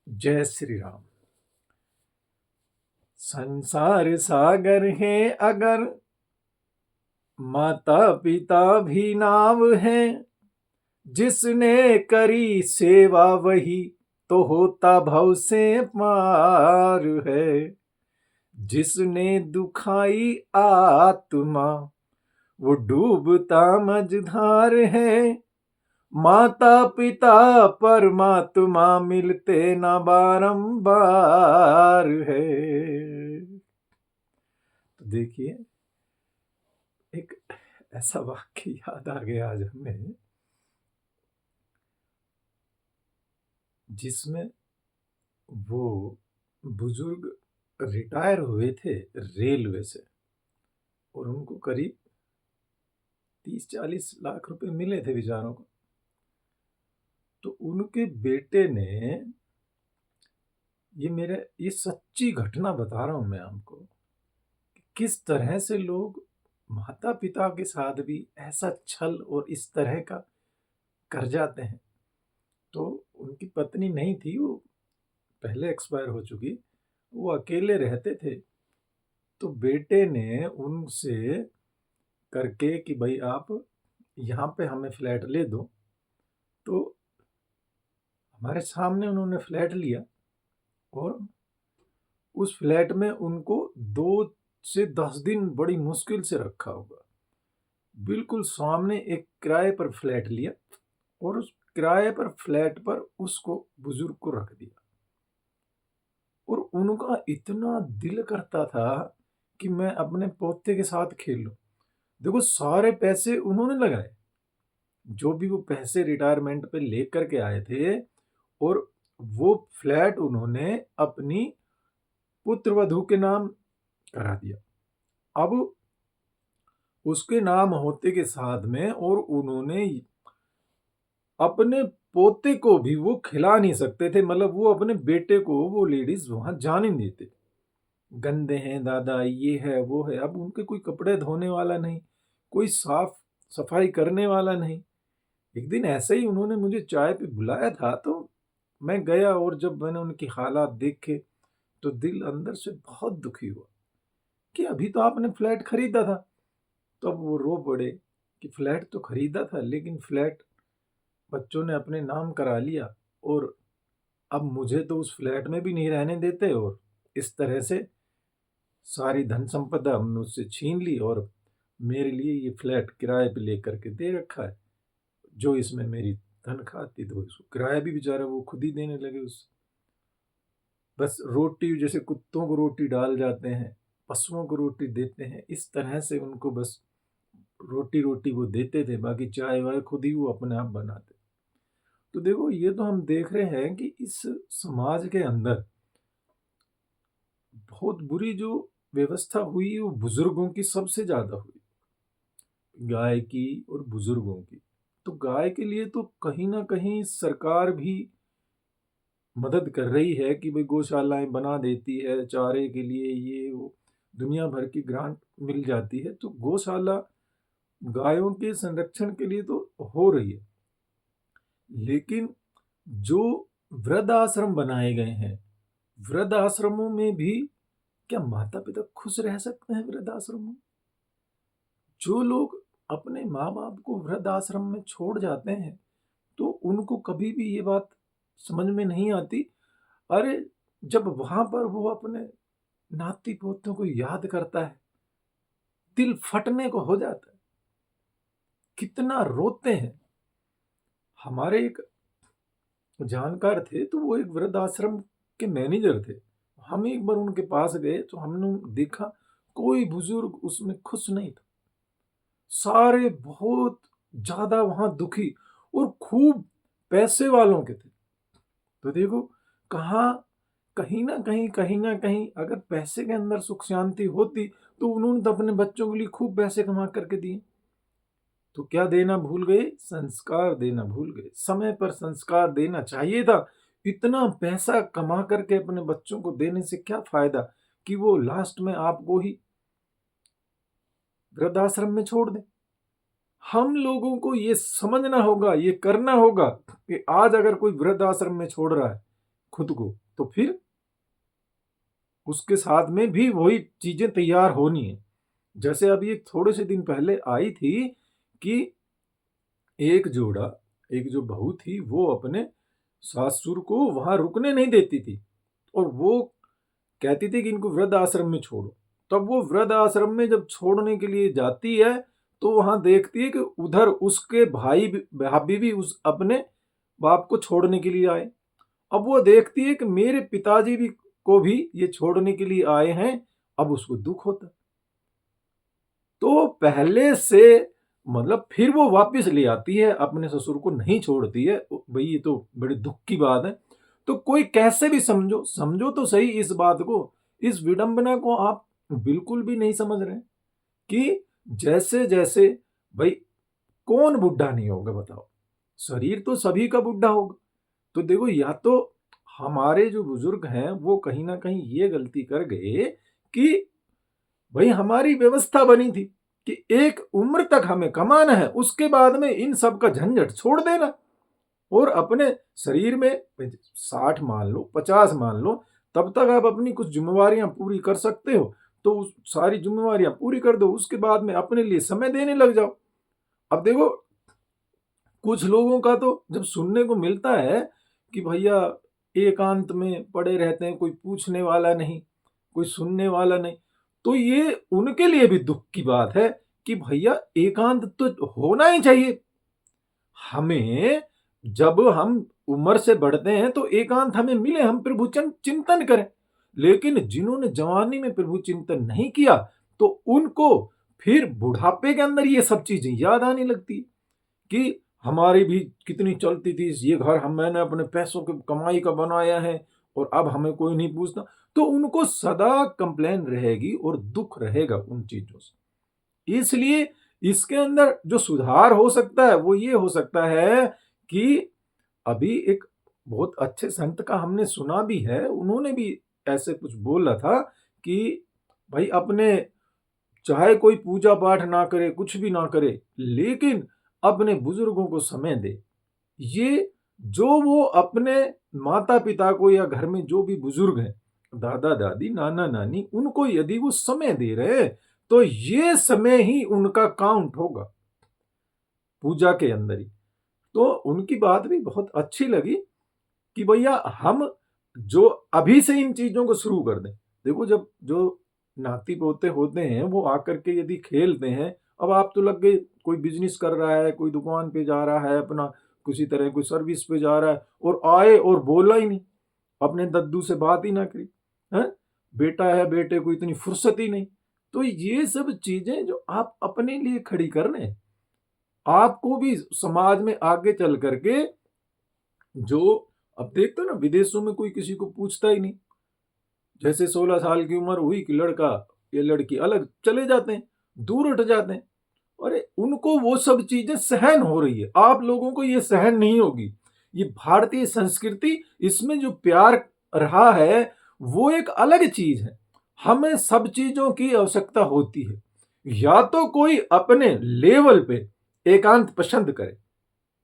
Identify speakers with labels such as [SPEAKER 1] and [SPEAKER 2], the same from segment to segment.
[SPEAKER 1] जय श्री राम। संसार सागर है अगर माता पिता भी नाव है, जिसने करी सेवा वही तो होता भव से पार है। जिसने दुखाई आत्मा वो डूबता मझधार है। माता पिता परमात्मा मिलते ना बारंबार है। तो देखिए, एक ऐसा वाक्य याद आ गया आज हमें, जिसमें वो बुजुर्ग रिटायर हुए थे रेलवे से और उनको करीब 30-40 लाख रुपए मिले थे बेचारों को। तो उनके बेटे ने, ये सच्ची घटना बता रहा हूं मैं आपको, कि किस तरह से लोग माता पिता के साथ भी ऐसा छल और इस तरह का कर जाते हैं। तो उनकी पत्नी नहीं थी, वो पहले एक्सपायर हो चुकी, वो अकेले रहते थे। तो बेटे ने उनसे करके कि भाई आप यहाँ पे हमें फ्लैट ले दो, तो हमारे सामने उन्होंने फ्लैट लिया और उस फ्लैट में उनको 2 से 10 दिन बड़ी मुश्किल से रखा होगा। बिल्कुल सामने एक किराए पर फ्लैट लिया और उस किराए पर फ्लैट पर उसको बुजुर्ग को रख दिया। और उनका इतना दिल करता था कि मैं अपने पोते के साथ खेल लूं। देखो, सारे पैसे उन्होंने लगाए, जो भी वो पैसे रिटायरमेंट पे लेकर के आए थे, और वो फ्लैट उन्होंने अपनी पुत्र वधू के नाम करा दिया। अब उसके नाम होते के साथ में, और उन्होंने अपने पोते को भी वो खिला नहीं सकते थे, मतलब वो अपने बेटे को वो लेडीज वहां जाने नहीं देते। गंदे हैं दादा, ये है वो है। अब उनके कोई कपड़े धोने वाला नहीं, कोई साफ सफाई करने वाला नहीं। एक दिन ऐसे ही उन्होंने मुझे चाय पे बुलाया था, तो मैं गया, और जब मैंने उनकी हालात देखे तो दिल अंदर से बहुत दुखी हुआ कि अभी तो आपने फ्लैट खरीदा था। तो अब वो रो पड़े कि फ्लैट तो खरीदा था, लेकिन फ्लैट बच्चों ने अपने नाम करा लिया, और अब मुझे तो उस फ्लैट में भी नहीं रहने देते, और इस तरह से सारी धन संपदा हमने उससे छीन ली, और मेरे लिए ये फ्लैट किराए पे लेकर के दे रखा है। जो इसमें मेरी तनख्वाह थी, तो इसको किराया भी बेचारा वो खुद ही देने लगे। उस बस रोटी, जैसे कुत्तों को रोटी डाल जाते हैं, पशुओं को रोटी देते हैं, इस तरह से उनको बस रोटी रोटी वो देते थे, बाकी चाय वाय खुद ही वो अपने आप बनाते। तो देखो, ये तो हम देख रहे हैं कि इस समाज के अंदर बहुत बुरी जो व्यवस्था हुई, वो बुजुर्गों की सबसे ज्यादा हुई, गाय की और बुजुर्गों की। तो गाय के लिए तो कहीं ना कहीं सरकार भी मदद कर रही है कि भाई गौशालाएं बना देती है, चारे के लिए ये वो दुनिया भर की ग्रांट मिल जाती है। तो गौशाला गायों के संरक्षण के लिए तो हो रही है, लेकिन जो वृद्ध आश्रम बनाए गए हैं, वृद्ध आश्रमों में भी क्या माता पिता खुश रह सकते हैं? वृद्ध आश्रमों में जो लोग अपने माँ बाप को वृद्ध आश्रम में छोड़ जाते हैं, तो उनको कभी भी ये बात समझ में नहीं आती। अरे, जब वहां पर वो अपने नाती पोतों को याद करता है, दिल फटने को हो जाता है, कितना रोते हैं। हमारे एक जानकार थे, तो वो एक वृद्ध आश्रम के मैनेजर थे। हम एक बार उनके पास गए तो हमने देखा कोई बुजुर्ग उसमें खुश नहीं था, सारे बहुत ज्यादा वहां दुखी और खूब पैसे वालों के थे। तो देखो, कहाँ, कहीं ना कहीं अगर पैसे के अंदर सुख शांति होती, तो उन्होंने तो अपने बच्चों के लिए खूब पैसे कमा करके दिए। तो क्या देना भूल गए? संस्कार देना भूल गए। समय पर संस्कार देना चाहिए था। इतना पैसा कमा करके अपने बच्चों को देने से क्या फायदा कि वो लास्ट में आपको ही वृद्धाश्रम में छोड़ दे। हम लोगों को ये समझना होगा, ये करना होगा कि आज अगर कोई वृद्धाश्रम में छोड़ रहा है, खुद को, तो फिर उसके साथ में भी वही चीजें तैयार होनी है। जैसे अभी एक थोड़े से दिन पहले आई थी कि एक जोड़ा, एक जो बहू थी वो अपने सासुर को वहां रुकने नहीं देती थी, और वो कहती थी कि इनको वृद्ध आश्रम में छोड़ो। तब वो वृद्ध आश्रम में जब छोड़ने के लिए जाती है, तो वहां देखती है कि उधर उसके भाभी भी उस अपने बाप को छोड़ने के लिए आए। अब वो देखती है कि मेरे पिताजी भी को भी ये छोड़ने के लिए आए हैं। अब उसको दुख होता है। तो पहले से मतलब फिर वो वापस ले आती है, अपने ससुर को नहीं छोड़ती है। भाई ये तो बड़े दुख की बात है। तो कोई कैसे भी समझो, समझो तो सही इस बात को, इस विडंबना को आप बिल्कुल भी नहीं समझ रहे कि जैसे जैसे, भाई कौन बुढ़ा नहीं होगा बताओ, शरीर तो सभी का बुढ़ा होगा। तो देखो, या तो हमारे जो बुजुर्ग हैं वो कहीं ना कहीं ये गलती कर गए कि भाई हमारी व्यवस्था बनी थी कि एक उम्र तक हमें कमाना है, उसके बाद में इन सब का झंझट छोड़ देना, और अपने शरीर में 60 मान लो, 50 मान लो, तब तक आप अपनी कुछ जिम्मेवारियां पूरी कर सकते हो, तो उस सारी जिम्मेवारियां पूरी कर दो, उसके बाद में अपने लिए समय देने लग जाओ। अब देखो, कुछ लोगों का तो जब सुनने को मिलता है कि भैया एकांत में पड़े रहते हैं, कोई पूछने वाला नहीं, कोई सुनने वाला नहीं, तो ये उनके लिए भी दुख की बात है कि भैया एकांत तो होना ही चाहिए। हमें जब हम उम्र से बढ़ते हैं तो एकांत हमें मिले, हम प्रभु चिंतन करें। लेकिन जिन्होंने जवानी में प्रभु चिंतन नहीं किया, तो उनको फिर बुढ़ापे के अंदर ये सब चीजें याद आने लगती कि हमारी भी कितनी चलती थी, ये घर हम मैंने अपने पैसों की कमाई का बनाया है, और अब हमें कोई नहीं पूछता। तो उनको सदा कंप्लेन रहेगी और दुख रहेगा उन चीजों से। इसलिए इसके अंदर जो सुधार हो सकता है वो ये हो सकता है कि अभी एक बहुत अच्छे संत का हमने सुना भी है, उन्होंने भी ऐसे कुछ बोला था कि भाई अपने, चाहे कोई पूजा पाठ ना करे, कुछ भी ना करे, लेकिन अपने बुजुर्गों को समय दे। ये जो वो अपने माता पिता को या घर में जो भी बुजुर्ग हैं, दादा दादी नाना नानी, उनको यदि वो समय दे रहे हैं, तो ये समय ही उनका काउंट होगा पूजा के अंदर ही। तो उनकी बात भी बहुत अच्छी लगी कि भैया हम जो अभी से इन चीजों को शुरू कर दें। देखो, जब जो नाती पोते होते हैं वो आकर के यदि खेलते हैं, अब आप तो लग गए, कोई बिजनेस कर रहा है, कोई दुकान पे जा रहा है, अपना किसी तरह कोई सर्विस पे जा रहा है, और आए और बोला ही नहीं, अपने दद्दू से बात ही ना करी है, बेटा है, बेटे को इतनी फुर्सत ही नहीं। तो ये सब चीजें जो आप अपने लिए खड़ी कर रहे हैं, आपको भी समाज में आगे चल करके, जो अब देखते हो ना, विदेशों में कोई किसी को पूछता ही नहीं। जैसे 16 साल की उम्र हुई कि लड़का या लड़की अलग चले जाते हैं, दूर हट जाते हैं। अरे उनको वो सब चीजें सहन हो रही है, आप लोगों को ये सहन नहीं होगी। ये भारतीय संस्कृति, इसमें जो प्यार रहा है वो एक अलग चीज है। हमें सब चीजों की आवश्यकता होती है। या तो कोई अपने लेवल पे एकांत पसंद करे,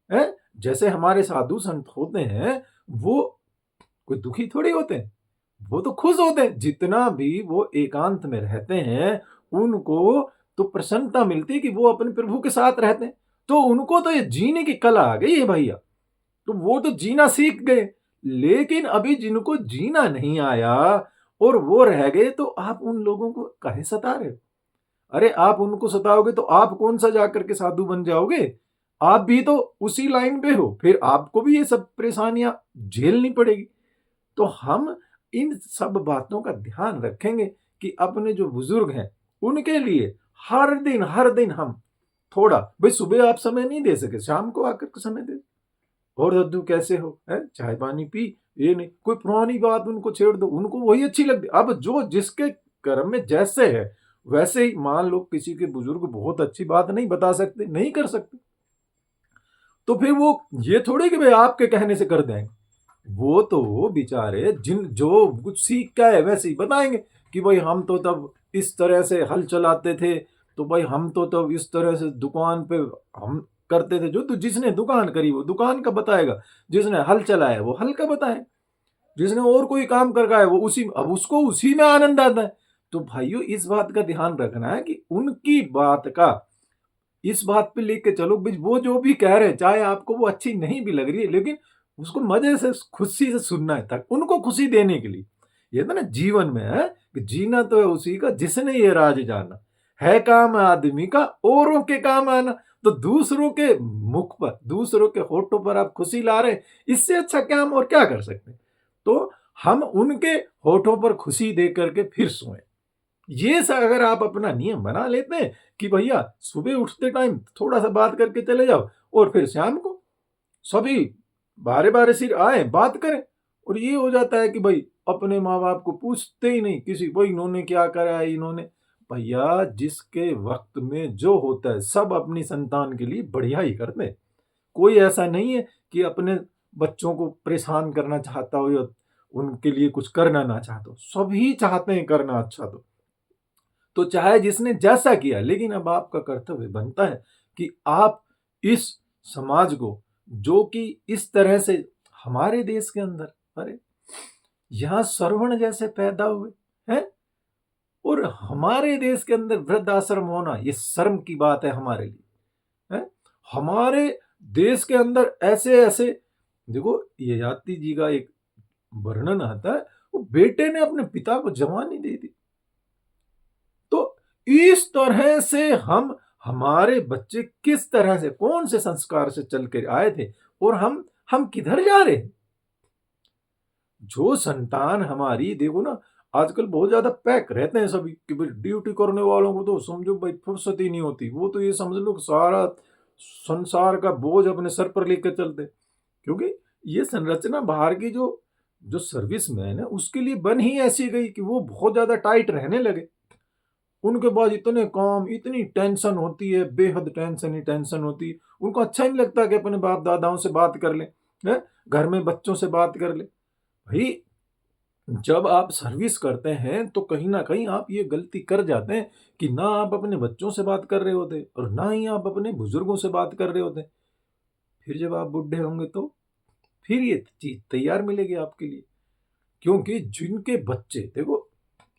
[SPEAKER 1] है? जैसे हमारे साधु संत होते हैं, वो कोई दुखी थोड़ी होते हैं, वो तो खुश होते हैं। जितना भी वो एकांत में रहते हैं, उनको तो प्रसन्नता मिलती है कि वो अपने प्रभु के साथ रहते हैं। तो उनको तो ये जीने की कला आ गई है भैया, तो वो तो जीना सीख गए। लेकिन अभी जिनको जीना नहीं आया और वो रह गए, तो आप उन लोगों को काहे सता रहे हो? अरे आप उनको सताओगे तो आप कौन सा जाकर के साधु बन जाओगे? आप भी तो उसी लाइन पे हो, फिर आपको भी ये सब परेशानियां झेलनी पड़ेगी। तो हम इन सब बातों का ध्यान रखेंगे कि अपने जो बुजुर्ग हैं उनके लिए हर दिन हम थोड़ा, भाई सुबह आप समय नहीं दे सके, शाम को आकर के समय दे। और दद्दू कैसे हो, है चाय पानी पी, ये नहीं, कोई पुरानी बात उनको छेड़ दो, उनको वही अच्छी लगती। अब जो जिसके कर्म में जैसे है वैसे ही, मान लो किसी के बुजुर्ग बहुत अच्छी बात नहीं बता सकते, नहीं कर सकते, तो फिर वो ये थोड़ी कि भाई आपके कहने से कर देंगे। वो तो बेचारे जिन जो कुछ सीख का है वैसे ही बताएंगे कि भाई हम तो तब इस तरह से हल चलाते थे, तो भाई हम तो तब इस तरह से दुकान पे हम करते थे। जो तो जिसने दुकान करी वो दुकान का बताएगा, जिसने हल चलाया वो हल का बताए। जिसने और कोई काम कर रहा है वो उसी अब उसको उसी में आनंद आता है। तो भाइयों इस बात का ध्यान रखना है कि उनकी बात का इस बात पे लेके चलो भाई वो जो भी कह रहे हैं चाहे आपको वो अच्छी नहीं भी लग रही है लेकिन उसको मजे से खुशी से सुनना है तक उनको खुशी देने के लिए। ये तो ना जीवन में है कि जीना तो है उसी का जिसने ये राज जाना, है काम आदमी का औरों के काम आना। तो दूसरों के मुख पर दूसरों के होठों पर आप खुशी ला रहे हैं, इससे अच्छा क्या हम और क्या कर सकते हैं। तो हम उनके होठों पर खुशी दे करके फिर सोएं। ये अगर आप अपना नियम बना लेते हैं कि भैया सुबह उठते टाइम थोड़ा सा बात करके चले जाओ और फिर शाम को सभी बारे बारे सिर आए बात करें, और ये हो जाता है कि भाई अपने माँ बाप को पूछते ही नहीं किसी भाई इन्होंने क्या करा है इन्होंने। भैया जिसके वक्त में जो होता है सब अपनी संतान के लिए बढ़िया ही करते हैं। कोई ऐसा नहीं है कि अपने बच्चों को परेशान करना चाहता हो या उनके लिए कुछ करना ना चाहता हो, सभी चाहते हैं करना अच्छा। तो चाहे जिसने जैसा किया लेकिन अब आपका कर्तव्य बनता है कि आप इस समाज को जो कि इस तरह से हमारे देश के अंदर अरे यहाँ श्रवण जैसे पैदा हुए हैं और हमारे देश के अंदर वृद्ध आश्रम होना ये शर्म की बात है हमारे लिए है। हमारे देश के अंदर ऐसे ऐसे देखो ययाति जी का एक वर्णन आता है, वो बेटे ने अपने पिता को जवानी दे दी। तो इस तरह से हम हमारे बच्चे किस तरह से कौन से संस्कार से चल कर आए थे और हम किधर जा रहे हैं। जो संतान हमारी देखो ना आजकल बहुत ज्यादा पैक रहते हैं सभी कि भाई ड्यूटी करने वालों को तो समझो भाई फुर्सत ही नहीं होती, वो तो ये समझ लो कि सारा संसार का बोझ अपने सर पर लेकर चलते, क्योंकि ये संरचना बाहर की जो जो सर्विसमैन है उसके लिए बन ही ऐसी गई कि वो बहुत ज्यादा टाइट रहने लगे। उनके पास इतने काम इतनी टेंशन होती है, बेहद टेंशन ही टेंशन होती है। उनको अच्छा ही नहीं लगता कि अपने बाप दादाओं से बात कर ले, हैं? घर में बच्चों से बात कर ले। भाई जब आप सर्विस करते हैं तो कहीं ना कहीं आप ये गलती कर जाते हैं कि ना आप अपने बच्चों से बात कर रहे होते और ना ही आप अपने बुजुर्गों से बात कर रहे होते। फिर जब आप बुढ़े होंगे तो फिर ये चीज तैयार मिलेगी आपके लिए, क्योंकि जिनके बच्चे देखो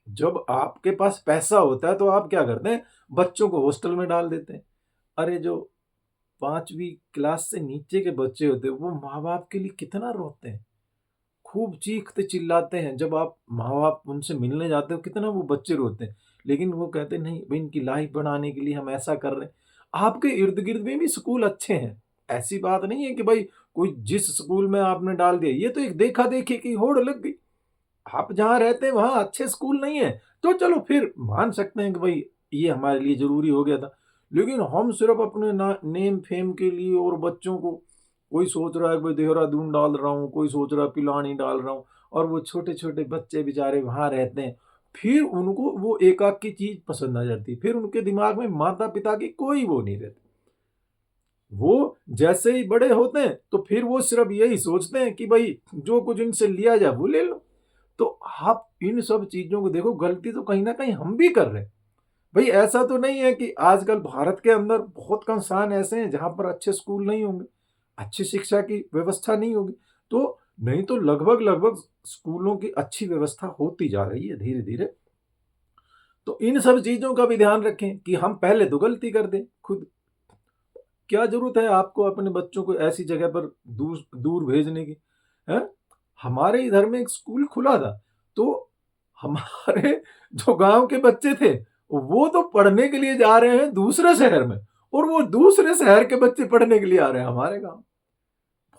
[SPEAKER 1] जब आपके पास पैसा होता है तो आप क्या करते हैं बच्चों को हॉस्टल में डाल देते हैं। अरे जो 5वीं क्लास से नीचे के बच्चे होते हैं वो माँ बाप के लिए कितना रोते हैं, खूब चीखते चिल्लाते हैं। जब आप माँ बाप उनसे मिलने जाते हो कितना वो बच्चे रोते हैं, लेकिन वो कहते नहीं भाई इनकी लाइफ बनाने के लिए हम ऐसा कर रहे हैं। आपके इर्द गिर्द में भी स्कूल अच्छे हैं, ऐसी बात नहीं है कि भाई कोई जिस स्कूल में आपने डाल दिया ये तो एक देखा देखी की होड़ लग गई। आप जहाँ रहते हैं वहाँ अच्छे स्कूल नहीं है तो चलो फिर मान सकते हैं कि भाई ये हमारे लिए जरूरी हो गया था। लेकिन हम सिर्फ अपने नेम फेम के लिए और बच्चों को कोई सोच रहा है कि भाई देहरादून डाल रहा हूँ, कोई सोच रहा है पिलानी डाल रहा हूँ, और वो छोटे छोटे बच्चे बेचारे वहाँ रहते हैं। फिर उनको वो एकाक की चीज पसंद आ जाती है, फिर उनके दिमाग में माता पिता की कोई वो नहीं रहती। वो जैसे ही बड़े होते हैं तो फिर वो सिर्फ यही सोचते हैं कि भाई जो कुछ इनसे लिया जाए वो ले लो। तो आप इन सब चीजों को देखो गलती तो कहीं ना कहीं हम भी कर रहे हैं। भाई ऐसा तो नहीं है कि आजकल भारत के अंदर बहुत कम स्थान ऐसे हैं जहां पर अच्छे स्कूल नहीं होंगे, अच्छी शिक्षा की व्यवस्था नहीं होगी। तो नहीं तो लगभग लगभग स्कूलों की अच्छी व्यवस्था होती जा रही है धीरे धीरे। तो इन सब चीजों का भी ध्यान रखें कि हम पहले तो गलती कर दें खुद। क्या जरूरत है आपको अपने बच्चों को ऐसी जगह पर दूर दूर भेजने की है। हमारे इधर में एक स्कूल खुला था, तो हमारे जो गांव के बच्चे थे वो तो पढ़ने के लिए जा रहे हैं दूसरे शहर में, और वो दूसरे शहर के बच्चे पढ़ने के लिए आ रहे हैं हमारे गांव।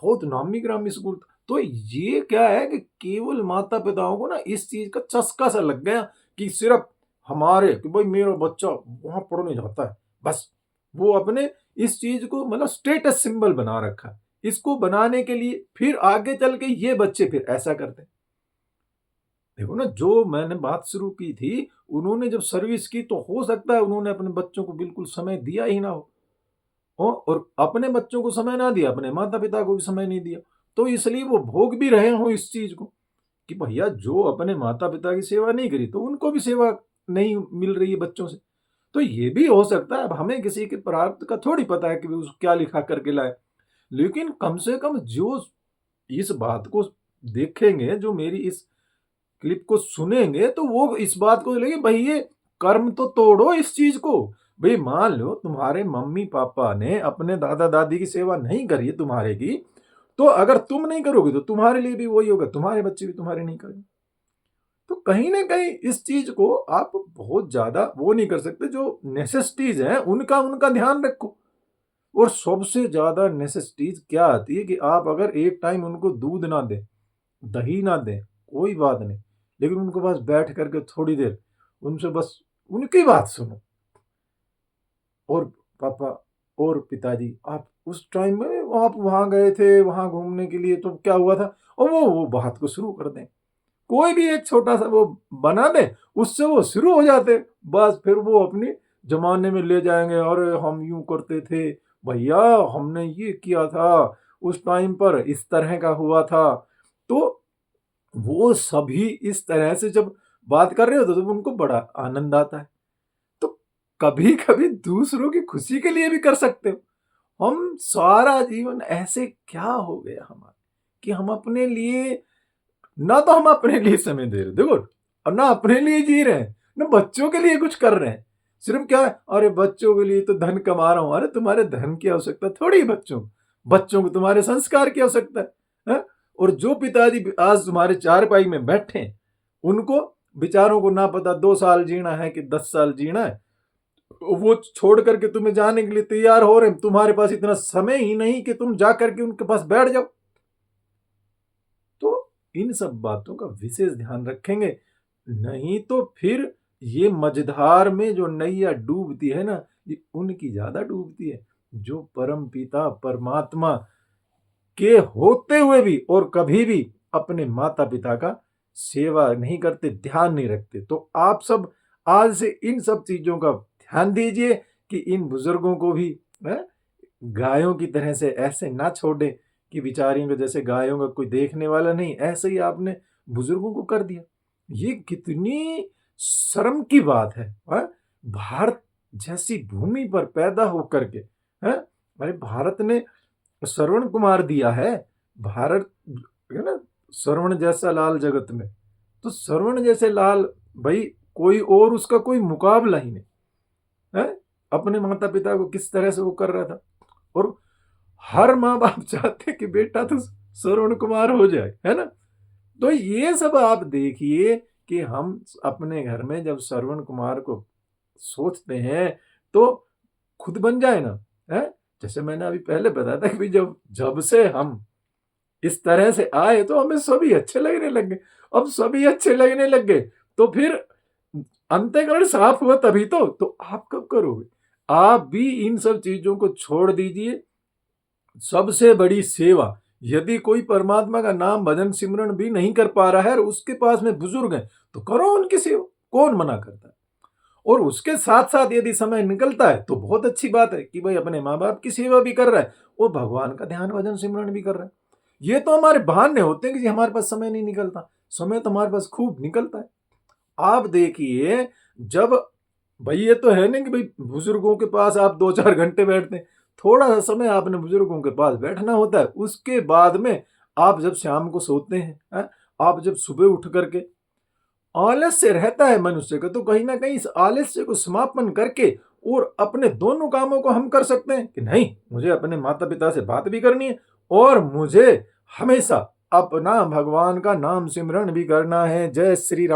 [SPEAKER 1] बहुत नामी ग्रामी स्कूल था। तो ये क्या है कि केवल माता पिताओं को ना इस चीज का चस्का सा लग गया कि सिर्फ हमारे कि भाई मेरा बच्चा वहां पढ़ने जाता है, बस वो अपने इस चीज को मतलब स्टेटस सिंबल बना रखा है। इसको बनाने के लिए फिर आगे चल के ये बच्चे फिर ऐसा करते हैं। देखो ना जो मैंने बात शुरू की थी, उन्होंने जब सर्विस की तो हो सकता है उन्होंने अपने बच्चों को बिल्कुल समय दिया ही ना हो। और अपने बच्चों को समय ना दिया, अपने माता पिता को भी समय नहीं दिया, तो इसलिए वो भोग भी रहे हो इस चीज को कि भैया जो अपने माता पिता की सेवा नहीं करी तो उनको भी सेवा नहीं मिल रही है बच्चों से। तो ये भी हो सकता है, अब हमें किसी के प्रारब्ध का थोड़ी पता है कि वो क्या लिखा करके लाए, लेकिन कम से कम जो इस बात को देखेंगे, जो मेरी इस क्लिप को सुनेंगे, तो वो इस बात को लेंगे, भाई ये कर्म तो तोड़ो इस चीज को। भाई मान लो तुम्हारे मम्मी पापा ने अपने दादा दादी की सेवा नहीं करी है तुम्हारे की, तो अगर तुम नहीं करोगे तो तुम्हारे लिए भी वही होगा, तुम्हारे बच्चे भी तुम्हारे नहीं करेंगे। तो कहीं ना कहीं इस चीज को आप बहुत ज्यादा वो नहीं कर सकते। जो नेसेसिटीज हैं उनका उनका ध्यान रखो। और सबसे ज्यादा नेसेसिटीज क्या आती है कि आप अगर एक टाइम उनको दूध ना दें, दही ना दें, कोई बात नहीं, लेकिन उनको बस बैठ करके थोड़ी देर उनसे बस उनकी बात सुनो। और पापा और पिताजी, आप उस टाइम में आप वहां गए थे वहां घूमने के लिए, तो क्या हुआ था, और वो बात को शुरू कर दें। कोई भी एक छोटा सा वो बना दे, उससे वो शुरू हो जाते। बस फिर वो अपनी जमाने में ले जाएंगे, अरे हम यूं करते थे भैया, हमने ये किया था, उस टाइम पर इस तरह का हुआ था। तो वो सभी इस तरह से जब बात कर रहे होते तो उनको बड़ा आनंद आता है। तो कभी कभी दूसरों की खुशी के लिए भी कर सकते हो। हम सारा जीवन ऐसे क्या हो गया हमारा कि हम अपने लिए, ना तो हम अपने लिए समय दे रहे देखो, और ना अपने लिए जी रहे हैं, ना बच्चों के लिए कुछ कर रहे हैं। सिर्फ क्या है, अरे बच्चों के लिए तो धन कमा रहा हूं। अरे तुम्हारे धन की आवश्यकता थोड़ी है बच्चों को, बच्चों को तुम्हारे संस्कार की आवश्यकता है? और जो पिताजी आज तुम्हारे चारपाई में बैठे हैं, उनको बेचारों को ना पता 2 साल जीना है कि 10 साल जीना है, वो छोड़ करके तुम्हें जाने के लिए तैयार हो रहे हैं। तुम्हारे पास इतना समय ही नहीं कि तुम जा करके उनके पास बैठ जाओ। तो इन सब बातों का विशेष ध्यान रखेंगे, नहीं तो फिर ये मझधार में जो नैया डूबती है ना, ये उनकी ज्यादा डूबती है जो परम पिता परमात्मा के होते हुए भी और कभी भी अपने माता पिता का सेवा नहीं करते, ध्यान नहीं रखते। तो आप सब आज से इन सब चीजों का ध्यान दीजिए कि इन बुजुर्गों को भी गायों की तरह से ऐसे ना छोड़े कि बेचारियों को जैसे गायों का कोई देखने वाला नहीं, ऐसे ही आपने बुजुर्गों को कर दिया। ये कितनी शर्म की बात है, भारत जैसी भूमि पर पैदा होकर के, है अरे भारत ने श्रवण कुमार दिया है। भारत है ना, श्रवण जैसा लाल जगत में, तो श्रवण जैसे लाल, भाई कोई और उसका कोई मुकाबला ही नहीं है। अपने माता पिता को किस तरह से वो कर रहा था। और हर माँ बाप चाहते कि बेटा तो श्रवण कुमार हो जाए, है ना। तो ये सब आप देखिए कि हम अपने घर में जब श्रवण कुमार को सोचते हैं तो खुद बन जाए ना, है। जैसे मैंने अभी पहले बताया था कि जब से हम इस तरह से आए तो हमें सभी अच्छे लगने लग गए। अब सभी अच्छे लगने लग गए तो फिर अंतःकरण साफ हुआ तभी तो आप कब करोगे। आप भी इन सब चीजों को छोड़ दीजिए। सबसे बड़ी सेवा, यदि कोई परमात्मा का नाम भजन सिमरन भी नहीं कर पा रहा है और उसके पास में बुजुर्ग हैं, तो करो उनकी सेवा, कौन मना करता है। और उसके साथ साथ यदि समय निकलता है तो बहुत अच्छी बात है कि भाई अपने माँ बाप की सेवा भी कर रहा है और भगवान का ध्यान भजन सिमरन भी कर रहा है। ये तो हमारे बहाने होते हैं कि हमारे पास समय नहीं निकलता, समय तो हमारे पास खूब निकलता है। आप देखिए, जब भाई ये तो है नहीं कि भाई बुजुर्गों के पास आप 2-4 घंटे बैठते हैं, थोड़ा सा समय आपने बुजुर्गों के पास बैठना होता है। उसके बाद में आप जब शाम को सोते हैं, आप जब सुबह उठ करके, आलस्य रहता है मनुष्य का, तो कहीं ना कहीं इस आलस्य को समापन करके और अपने दोनों कामों को हम कर सकते हैं कि नहीं, मुझे अपने माता पिता से बात भी करनी है और मुझे हमेशा अपना भगवान का नाम सिमरन भी करना है। जय श्री राम।